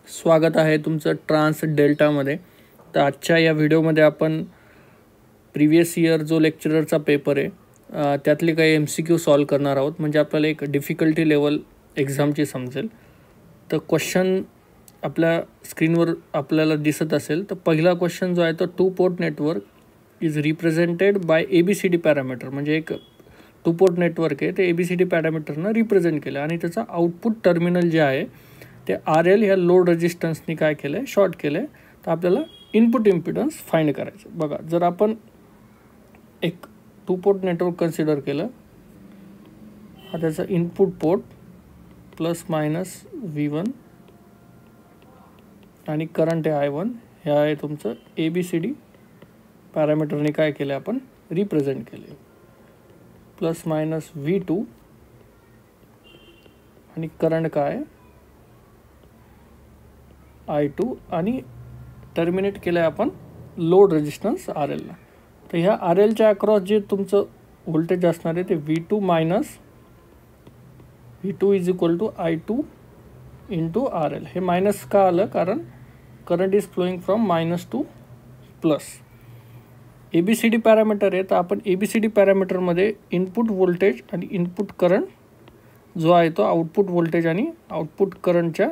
स्वागत आहे तुमचं ट्रान्स डेल्टामध्ये। तर आजच्या या व्हिडिओमध्ये आपण प्रिव्हियस इयर जो लेक्चररचा पेपर आहे त्यातले काही MCQ सॉल्व करणार आहोत, म्हणजे आपल्याला एक डिफिकल्टी लेवल एक्झामची समजेल। तर क्वेश्चन आपल्या स्क्रीनवर आपल्याला दिसत असेल। तर पहिला क्वेश्चन जो आहे तो two port network is represented by ABCD parameter, म्हणजे एक टू पोर्ट नेटवर्क आहे ते ABCD पॅरामीटरनं रिप्रेझेंट केलं आणि त्याचा आउटपुट टर्मिनल जे आहे ते RL ह्या लोड रेजिस्टन्सनी काय केलं आहे, शॉर्ट केलं आहे। तर आपल्याला इनपुट इम्पिडन्स फाइंड करायचं। बघा, जर आपण एक टू पोर्ट नेटवर्क कन्सिडर केलं, हा त्याचा input port plus minus V1 आणि करंट आहे I1, हे आहे तुमचं ABCD पॅरामीटरने काय केलं आपण रिप्रेझेंट केले, प्लस मायनस V2 आणि करंट काय I2 आणि टर्मिनेट केलं आहे आपण लोड रेजिस्टन्स RL ला। तर ह्या RLच्या अक्रॉस जे तुमचं व्होल्टेज असणार आहे ते V2 minus V2 is equal to I2 into RL। हे मायनस का आलं, कारण current is flowing from minus to plus. ABCD parameter आहे, तर आपण ABCD पॅरामीटरमध्ये इनपुट व्होल्टेज आणि इनपुट करंट जो आहे तो आउटपुट व्होल्टेज आणि आउटपुट करंटच्या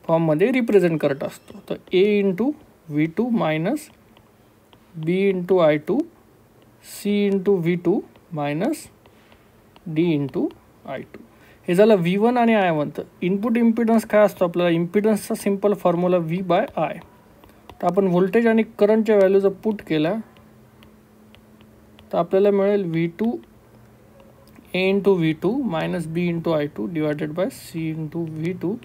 फॉर्ममध्ये रिप्रेझेंट करत असतो। तर A into V2 minus B into I2 C into V2 minus D into I2, हे झालं V1 आणि I1। तर इनपुट इम्पिडन्स काय असतो आपल्याला, इम्पिडन्सचा simple formula V by I। तर आपण व्होल्टेज आणि करंटच्या व्हॅल्यू जर पुट केला तर आपल्याला मिळेल V2 A into V2 minus B into I2 divided by C into V2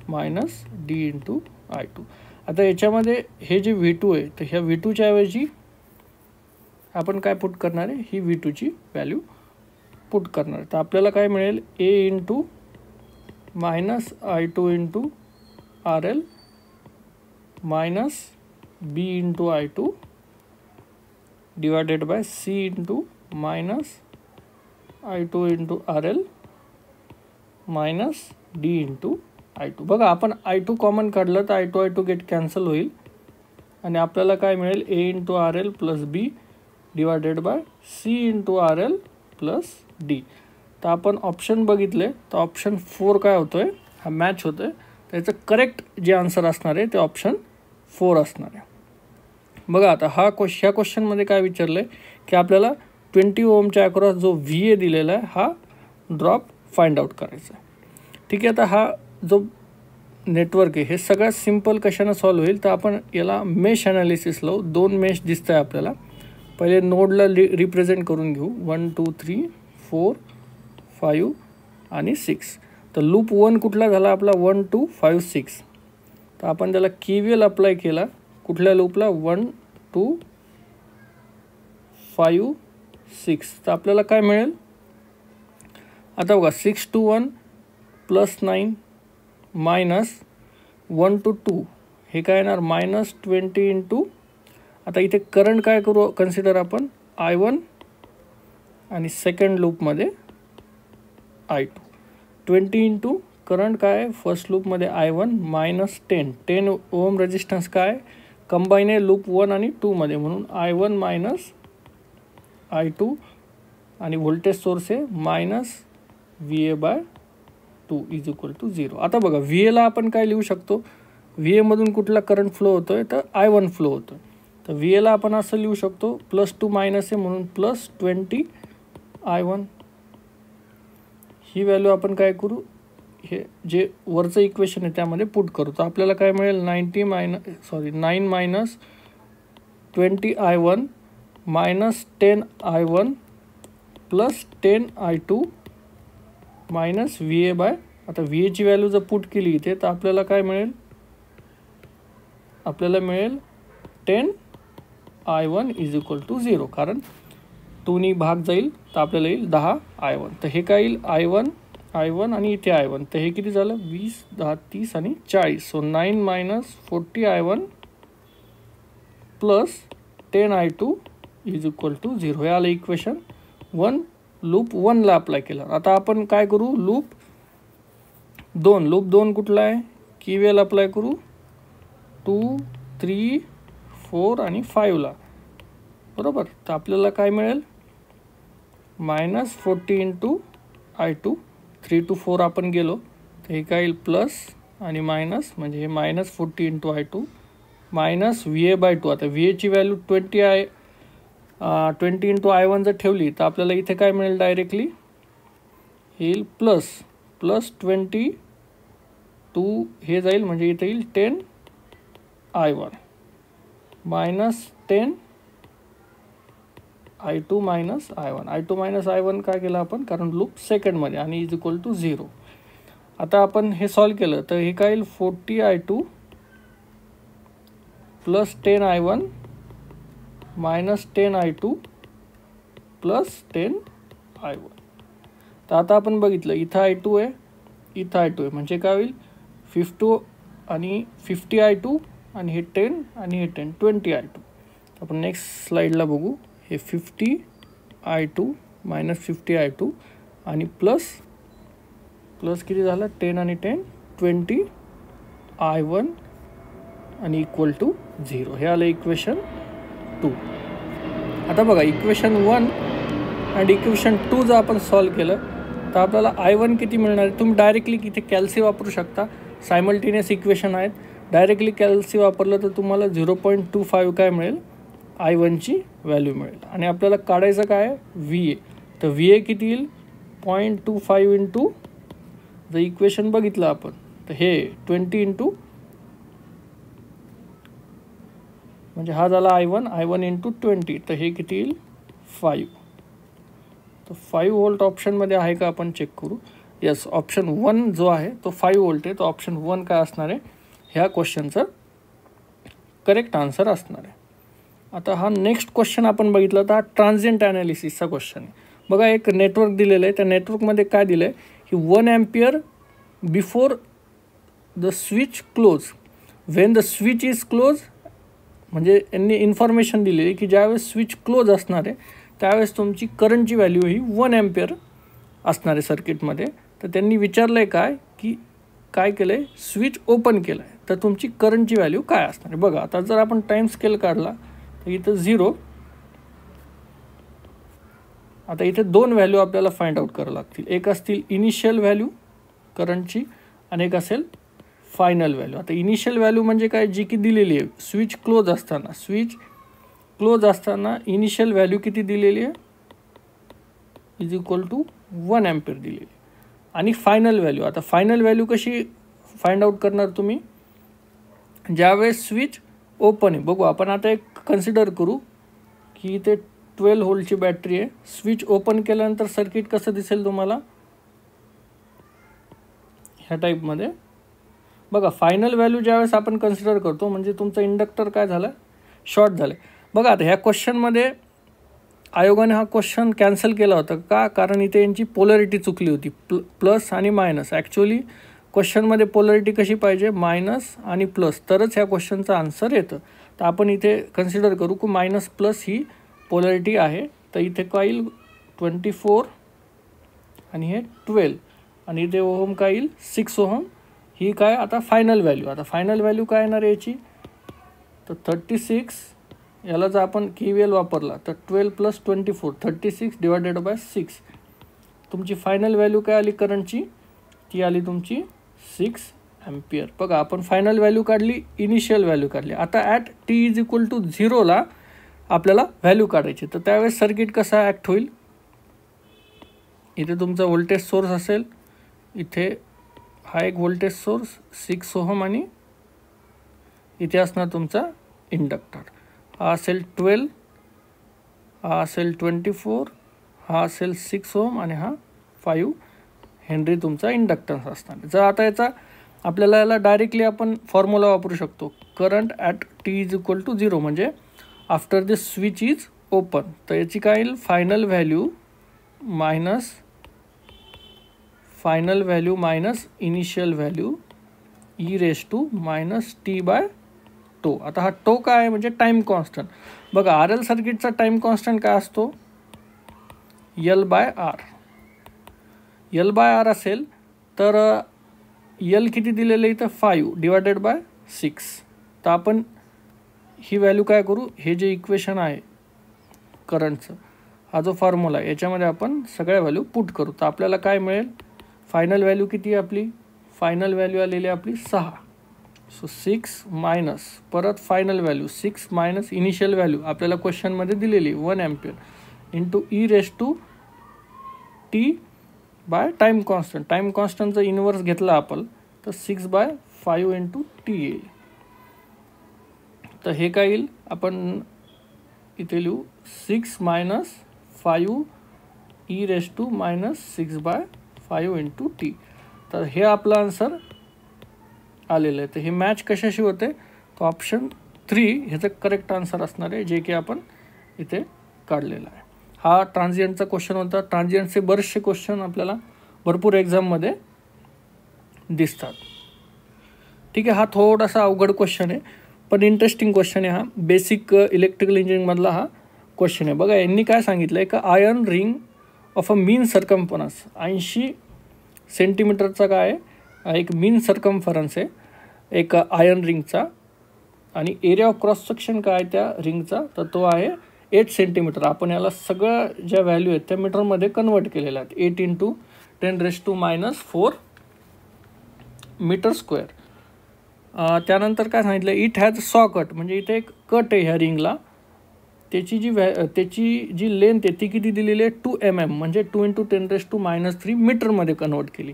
minus D into I2। आता याच्यामध्ये हे जे V2 आहे, तर ह्या V2च्या ऐवजी आपण काय पुट करणार आहे, ही V2ची व्हॅल्यू पुट करणार आहे। तर आपल्याला काय मिळेल, A into minus I2 into RL minus B into I2 divided by C into minus I2 into RL minus D into I2। बघा, आपण I2 कॉमन काढलं तर I2 गेट कॅन्सल होईल आणि आपल्याला काय मिळेल, A into RL plus B divided by C into RL plus D। तर आपण ऑप्शन बघितले तर ऑप्शन 4 काय होतोय, हा मॅच होतोय। त्याचं करेक्ट जे आन्सर असणार आहे ते ऑप्शन 4 असणार आहे। बघा, आता ह्या क्वेश्चनमध्ये काय विचारलं आहे की आपल्याला 20 ओमच्या अक्रॉस जो VA दिलेला आहे हा ड्रॉप फाइंड आउट करायचा आहे। ठीक आहे, आता हा जो नेटवर्क आहे हे सगळ्यात सिंपल कशानं सॉल्व होईल, तर आपण याला मेश ॲनालिसिस लावू। दोन मेश दिसत आहे आपल्याला, पहिले नोडला रिप्रेझेंट करून घेऊ, 1 2 3 4 5 आणि 6। तर लूप 1 कुठला झाला आपला, 1 2 5 6। तर आपण त्याला KVL अप्लाय केला कुठल्या लूपला, 1 2 5 6। तर आपल्याला काय मिळेल, आता बघा 6 to 1 प्लस 9 मायनस 1 to 2, हे काय येणार मायनस 20 इंटू, आता इथे करंट काय करू कन्सिडर आपण I1 आणि सेकंड लूपमध्ये I2, 20 इंटू करंट काय आहे फर्स्ट लूपमध्ये I1 मायनस 10 ओम रेजिस्टन्स काय कंबाईन आहे लूप 1 आणि 2 मध्ये, म्हणून I1 मायनस I2 आणि व्होल्टेज सोर्स आहे minus VA by 2 is equal to 0। आता बघा, VA ला आपण काय लिहू शकतो, VA मधून कुठला करंट फ्लो होतोय, तर I1 फ्लो होतोय। तर VA ला आपण असं लिहू शकतो, प्लस 2 मायनस आहे म्हणून प्लस 20 I1। ही व्हॅल्यू आपण काय करू, हे जे वरचं इक्वेशन आहे त्यामध्ये पुट करू। तर आपल्याला काय मिळेल, 9 minus 20 I1 minus 10 I1 plus 10 I2 minus VA by, आता VA ची व्हॅल्यू जर पुट केली इथे तर आपल्याला काय मिळेल, आपल्याला मिळेल 10 I1 इज इक्वल टू 0, कारण 2 नी भाग जाईल तर आपल्याला येईल 10 I1। तर हे काय येईल I1 आणि इथे I1, तर हे किती झालं 20 10 30 आणि 40। So 9 minus 40 I1 plus 10 I2 is equal to 0, हे आलं इक्वेशन 1 लूप 1 ला अप्लाय केलं। आता आपण काय करू, लूप 2 कुठला आहे, KVL अप्लाय करू 2, 3, 4 आणि 5ला, बरोबर. तर आपल्याला काय मिळेल, -40 इंटू I2, 3 to 4 आपण गेलो तर हे काय येईल प्लस आणि मायनस, म्हणजे हे -40 इंटू I2 मायनस VA/2. आता VAची व्हॅल्यू 20 इंटू I1 जर ठेवली तर आपल्याला इथे काय मिळेल, डायरेक्टली येईल प्लस 20 2 हे जाईल, म्हणजे इथे येईल 10 I1 minus 10 I2 minus I1 काय केलं आपण, कारण लूप सेकंडमध्ये, आणि इज इक्वल टू 0. आता आपण हे सॉल्व केलं तर हे काय येईल 40 I2 plus 10 I1 minus 10 I2 plus 10 I1. तर आता आपण बघितलं इथं I2 आहे, इथं I2 आहे, म्हणजे काय होईल 50 आणि 50 I2 आणि हे 10 आणि हे 10 20 I2. आपण नेक्स्ट स्लाईडला बघू. हे 50 I2 मायनस 50 I2 आणि प्लस किती झालं 10 आणि 10 20 I1 आणि इक्वल टू 0. हे आलं इक्वेशन 2. आता बघा इक्वेशन 1 आणि इक्वेशन 2 जर आपण सॉल्व केलं तर आपल्याला I1 किती मिळणार आहे. तुम्ही डायरेक्टली किती कॅल्सी वापरू शकता, सायमल्टेनियस इक्वेशन आहेत. डायरेक्टली कॅल्सी वापरलं तर तुम्हाला 0.25 काय मिळेल, I1ची व्हॅल्यू मिळेल. आणि आपल्याला काढायचं काय आहे VA. तर VA किती येईल 0.25 इंटू, जर इक्वेशन बघितलं आपण तर हे 20 इंटू, म्हणजे हा झाला I1 इंटू 20, तर हे किती येईल 5. तर 5 व्होल्ट ऑप्शनमध्ये आहे का आपण चेक करू. यस, ऑप्शन 1 जो आहे तो 5 व्होल्ट आहे. तो ऑप्शन 1 काय असणार आहे, ह्या क्वेश्चनचं करेक्ट आन्सर असणार आहे. आता हा नेक्स्ट क्वेश्चन आपण बघितला तर हा ट्रान्झिएंट ॲनालिसिसचा क्वेश्चन आहे. बघा एक नेटवर्क दिलेलं आहे, त्या नेटवर्कमध्ये काय दिलं आहे की 1 ampere before the switch close, when the switch is close, म्हणजे यांनी इन्फॉर्मेशन दिलेली की ज्यावेळेस स्विच क्लोज असणार आहे त्यावेळेस तुमची करंटची व्हॅल्यू ही 1 अँपियर असणार आहे सर्किटमध्ये. तर त्यांनी विचारलं आहे काय की काय केलं आहे, स्विच ओपन केलं आहे तर तुमची करंटची व्हॅल्यू काय असणार आहे. बघा आता जर आपण टाईम स्केल काढला तर इथं 0. आता इथे 2 व्हॅल्यू आपल्याला फाइंड आउट करावं लागतील. एक असतील इनिशियल व्हॅल्यू करंटची आणि एक असेल फायनल व्हॅल्यू. आता इनिशियल व्हॅल्यू म्हणजे काय, जी की दिलेली आहे स्विच क्लोज असताना इनिशियल व्हॅल्यू किती दिलेली आहे, इज इक्वल टू 1 अँपियर दिलेली. आणि फायनल व्हॅल्यू, आता फायनल व्हॅल्यू कशी फाइंड आउट करणार तुम्ही, ज्यावेळेस स्विच ओपन आहे. बघू आपण आता एक कन्सिडर करू की इथे 12 व्होल्टची बॅटरी आहे. स्विच ओपन केल्यानंतर सर्किट कसं दिसेल तुम्हाला, ह्या टाईपमध्ये. बघा फायनल व्हॅल्यू ज्यावेळेस आपण कन्सिडर करतो म्हणजे तुमचा इंडक्टर काय झालं, शॉर्ट झालं. बघा आता ह्या क्वेश्चनमध्ये आयोगाने हा क्वेश्चन कॅन्सल केला होता का, कारण इथे यांची पोलॅरिटी चुकली होती, प्लस आणि मायनस. ॲक्च्युअली क्वेश्चनमध्ये पोलॅरिटी कशी पाहिजे, मायनस आणि प्लस, तरच ह्या क्वेश्चनचं आन्सर येतं. तर आपण इथे कन्सिडर करू की मायनस प्लस ही पोलॅरिटी आहे. तर इथे काय येईल 24 आणि हे 12 आणि इथे ओहम काय येईल 6 ओहम. ही काय आता फायनल व्हॅल्यू. आता फायनल व्हॅल्यू काय येणार याची, तर 36. याला जर आपण KVL वापरला तर 12 + 24 36 / 6. तुमची फायनल व्हॅल्यू काय आली करंटची, ती आली तुमची 6 अँपियर. बघा आपण फायनल व्हॅल्यू काढली, इनिशियल व्हॅल्यू काढली. आता at t is equal to 0ला आपल्याला व्हॅल्यू काढायची. तर त्यावेळेस सर्किट कसा ॲक्ट होईल, इथे तुमचा व्होल्टेज सोर्स असेल, इथे हा एक व्होल्टेज सोर्स 6 ओहम आणि इथे असणार तुमचा इंडक्टर. हा असेल 12, हा असेल 24, हा असेल 6 ओहम आणि हा 5 हेनरी तुमचा इंडक्टन्स असणार. जर आता याचा आपल्याला याला डायरेक्टली आपण फॉर्म्युला वापरू शकतो, current at t is equal to 0 म्हणजे after the switch is open. तर याची काय येईल final value minus initial value e⁻t/τ. आता हा टो काय आहे म्हणजे टाईम कॉन्स्टंट. बघा RL सर्किटचा टाईम कॉन्स्टंट काय असतो, L/R. L/R असेल तर L किती दिलेलं इथं 5 / 6. तर आपण ही व्हॅल्यू काय करू, हे जे इक्वेशन आहे करंटचं, हा जो फॉर्म्युला आहे याच्यामध्ये आपण सगळ्या व्हॅल्यू पुट करू. तर आपल्याला काय मिळेल, फायनल व्हॅल्यू किती आहे आपली, फायनल व्हॅल्यू आलेली आपली 6. सो 6 मायनस परत final value 6 minus initial value आपल्याला क्वेश्चनमध्ये दिलेली 1 ampere into e⁻t by time constant. Time कॉन्स्टंटचा इनवर्स घेतला आपण तर 6/5 इंटू t येईल. तर हे काय येईल, आपण इथे लिहू 6 मायनस 5 e⁻⁻6/5 इंटू t. तर हे आपलं आन्सर आलेलं आहे. तर हे मॅच कशाशी होते, तो ऑप्शन 3 ह्याचं करेक्ट आन्सर असणार आहे, जे की आपण इथे काढलेलं आहे. हा ट्रान्झिएंटचा क्वेश्चन होता. ट्रान्झिएंटचे बरेचसे क्वेश्चन आपल्याला भरपूर एक्झाममध्ये दिसतात. ठीक आहे, हा थोडासा अवघड क्वेश्चन आहे पण इंटरेस्टिंग क्वेश्चन आहे. हा बेसिक इलेक्ट्रिकल इंजिनिअरिंगमधला हा क्वेश्चन आहे. बघा यांनी काय सांगितलं आहे का, iron ring of a mean circumference 80 सेंटीमीटरचा काय आहे, एक मीन सर्कम्फरन्स आहे एक आयर्न रिंगचा, आणि एरिया ऑफ क्रॉस सेक्शन काय आहे त्या रिंगचा, तर तो आहे 8 सेंटीमीटर. आपण याला सगळं ज्या व्हॅल्यू आहेत त्या मीटरमध्ये कन्वर्ट केलेल्या आहेत. 8 इंटू 10⁻⁻4 मीटर स्क्वेअर. त्यानंतर काय सांगितलं, इट हॅज सॉकट, म्हणजे इथे एक कट आहे ह्या रिंगला, त्याची जी लेंथ आहे ती किती दिलेली आहे 2 mm, म्हणजे 2 इंटू 10⁻³ मीटरमध्ये कन्वर्ट केली.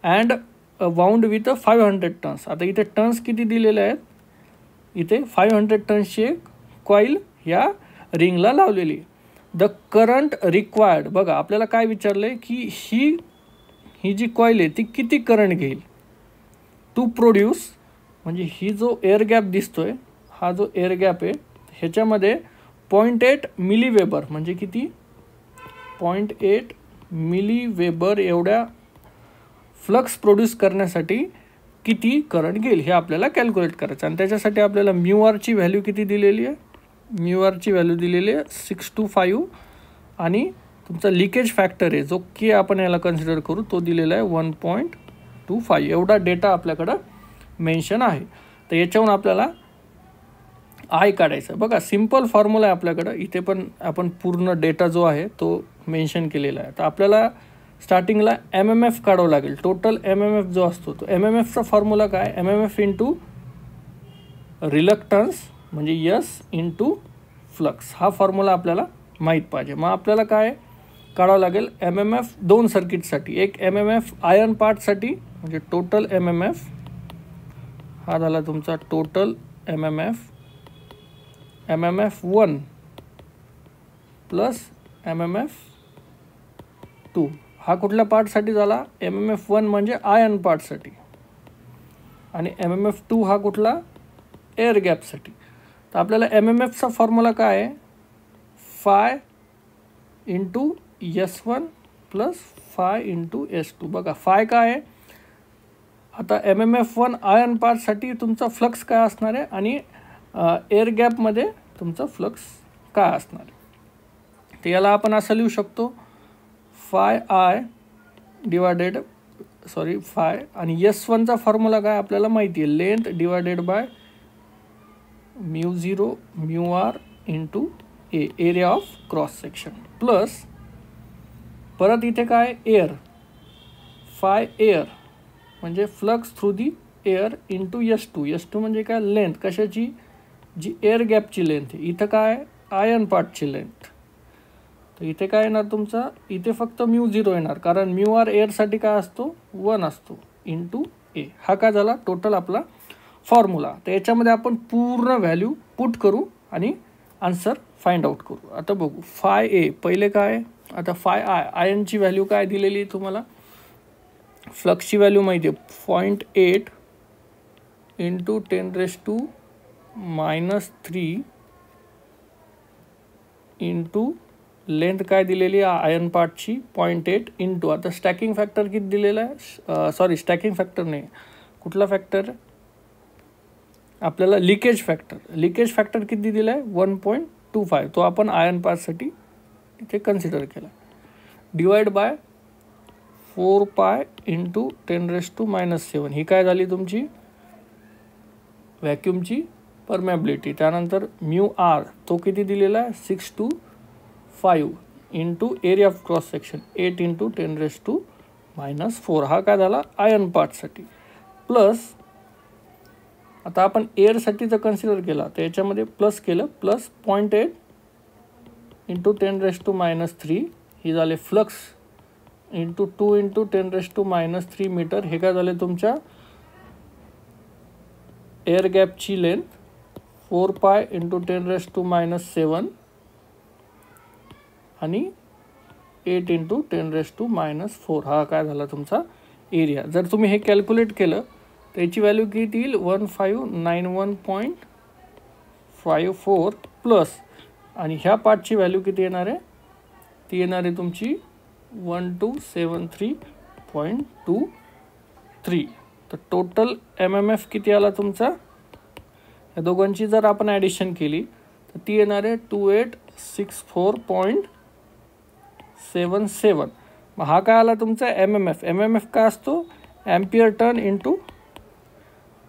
And wound with 500 turns. आता इथे टन्स किती दिलेले आहेत, इथे 500 टन्सची एक कॉईल ह्या रिंगला लावलेली. द करंट रिक्वायर्ड, बघा आपल्याला काय विचारलं आहे की ही जी कॉईल आहे ती किती करंट घेईल टू प्रोड्यूस, म्हणजे ही जो एअर गॅप दिसतोय, हा जो एअर गॅप आहे ह्याच्यामध्ये 0.8 मिलीवेबर, म्हणजे किती 0.8 मिलीवेबर एवढ्या फ्लक्स प्रोड्यूस करण्यासाठी किती करंट घेईल हे आपल्याला कॅल्क्युलेट करायचं. आणि त्याच्यासाठी आपल्याला μr व्हॅल्यू किती दिलेली आहे, μr व्हॅल्यू दिलेली आहे 625, आणि तुमचा लिकेज फॅक्टर आहे जो की आपण याला कन्सिडर करू तो दिलेला आहे 1.25. एवढा डेटा आपल्याकडं मेन्शन आहे. तर याच्यावरून आपल्याला आय काढायचं. बघा सिम्पल फॉर्म्युला आहे आपल्याकडं, इथे पण आपण पूर्ण डेटा जो आहे तो मेन्शन केलेला आहे. तर आपल्याला स्टार्टिंगला MMF काढावं लागेल. टोटल MMF जो असतो तो MMFचा फॉर्म्युला काय, MMF इंटू रिलक्टन्स म्हणजे यस इंटू फ्लक्स, हा फॉर्म्युला आपल्याला माहीत पाहिजे. मग आपल्याला काय काढावं लागेल, MMF 2 सर्किटसाठी, एक MMF आयर्न पार्टसाठी म्हणजे टोटल MMF, हा झाला तुमचा टोटल MMF1 प्लस MMF2. हा कुठल्या पार्टसाठी झाला, MMF1 म्हणजे आयर्न पार्टसाठी, आणि MMF2 हा कुठला, एअर गॅपसाठी. तर आपल्याला MMFचा फॉर्म्युला काय आहे, five into S1 plus five into S2. बघा फाय काय आहे, आता MMF1 आयर्न पार्टसाठी तुमचा फ्लक्स काय असणार आहे, आणि एअर गॅपमध्ये तुमचा फ्लक्स काय असणार आहे. तर याला आपण असं लिहू शकतो, फाय आणि S1चा फॉर्म्युला काय आपल्याला माहिती आहे, length divided by μ0 μr into A, area of cross section, plus परत इथे काय एअर, फाय एअर म्हणजे flux through the air into S2 म्हणजे काय लेंथ कशाची, जी एअर गॅपची लेंथ आहे. इथं काय आयर्न पार्टची लेंथ, तर इथे काय येणार तुमचा, इथे फक्त μ0 येणार कारण μr एअरसाठी काय असतो 1 असतो इंटू ए. हा काय झाला टोटल आपला फॉर्म्युला. तर याच्यामध्ये आपण पूर्ण व्हॅल्यू पुट करू आणि आन्सर फाइंड आउट करू. आता बघू फाय ए पहिले काय, आता फाय आयर्नची व्हॅल्यू काय दिलेली तुम्हाला, फ्लक्सची व्हॅल्यू माहिती आहे 0.8 इंटू 10⁻³ इंटू लेंथ काय दिलेली आहे आयर्न पार्टची 0.8 इंटू, आता स्टॅकिंग फॅक्टर किती दिलेला आहे, स्टॅकिंग फॅक्टर नाही, कुठला फॅक्टर आपल्याला, लिकेज फॅक्टर किती दिला आहे 1.25, तो आपण आयर्न पार्टसाठी इथे कन्सिडर केला. डिवाइड बाय 4π इंटू 10⁻⁻7, ही काय झाली तुमची व्हॅक्यूमची परमेबिलिटी. त्यानंतर म्यू आर तो किती दिलेला आहे 6 to 5 into area of cross section 8 × 10⁻⁴. हा काय झाला आयर्न पार्टसाठी. प्लस आता आपण एअरसाठी जर कन्सिडर केला तर याच्यामध्ये प्लस केलं प्लस 0.8 × 10⁻³ ही झाले फ्लक्स इंटू 2 × 10⁻³ मीटर. हे काय झाले तुमच्या एअर गॅपची लेंथ 4π × 10⁻⁷ आणि 8 × 10⁻⁴. हा काय झाला तुमचा एरिया. जर तुम्ही हे कॅल्क्युलेट केलं तर याची व्हॅल्यू किती येईल 1591.54 प्लस आणि ह्या पार्टची व्हॅल्यू किती येणार आहे ती येणार आहे तुमची 1273.23. तर टोटल MMF किती आला तुमचा. या दोघांची जर आपण ॲडिशन केली तर ती येणार आहे 2864.77. मग हा काय आला तुमचा MMF काय असतो ॲम्पियर टर्न इंटू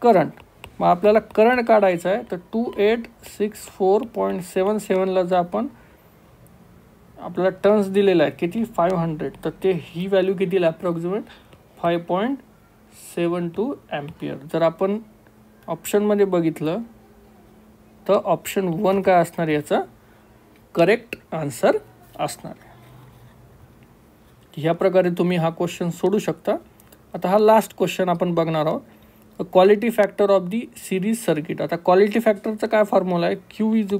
करंट. मग आपल्याला करंट काढायचा आहे तर 2864.77ला जर आपण आपल्याला टर्न्स दिलेला आहे किती 500 तर ते ही व्हॅल्यू किती येईल अप्रॉक्सिमेट 5.72 ॲम्पियर. जर आपण ऑप्शनमध्ये बघितलं तर ऑप्शन 1 काय असणार याचा करेक्ट आन्सर असणार आहे. ह्या प्रकारे तुम्ही हा क्वेश्चन सोडू शकता. आता हा लास्ट क्वेश्चन आपण बघणार आहोत. Quality factor of the series circuit. आता क्वालिटी फॅक्टरचा काय फॉर्म्युला आहे Q =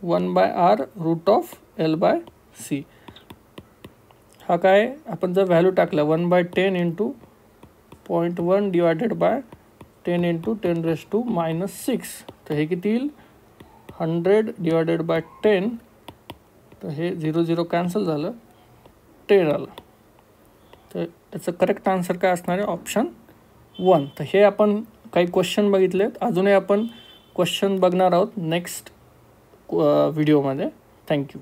1/R√L/C. हा काय आपण जर व्हॅल्यू टाकला 1/10 × 0.1 / 10 × 10⁻⁻⁶. तर हे किती येईल 100 / 10. तर हे 0 0 कॅन्सल झालं 10 आलं. तर याचं करेक्ट आन्सर काय असणार आहे ऑप्शन 1. तर हे आपण काही क्वेश्चन बघितलेत. अजूनही आपण क्वेश्चन बघणार आहोत नेक्स्ट व्हिडिओमध्ये. थँक्यू.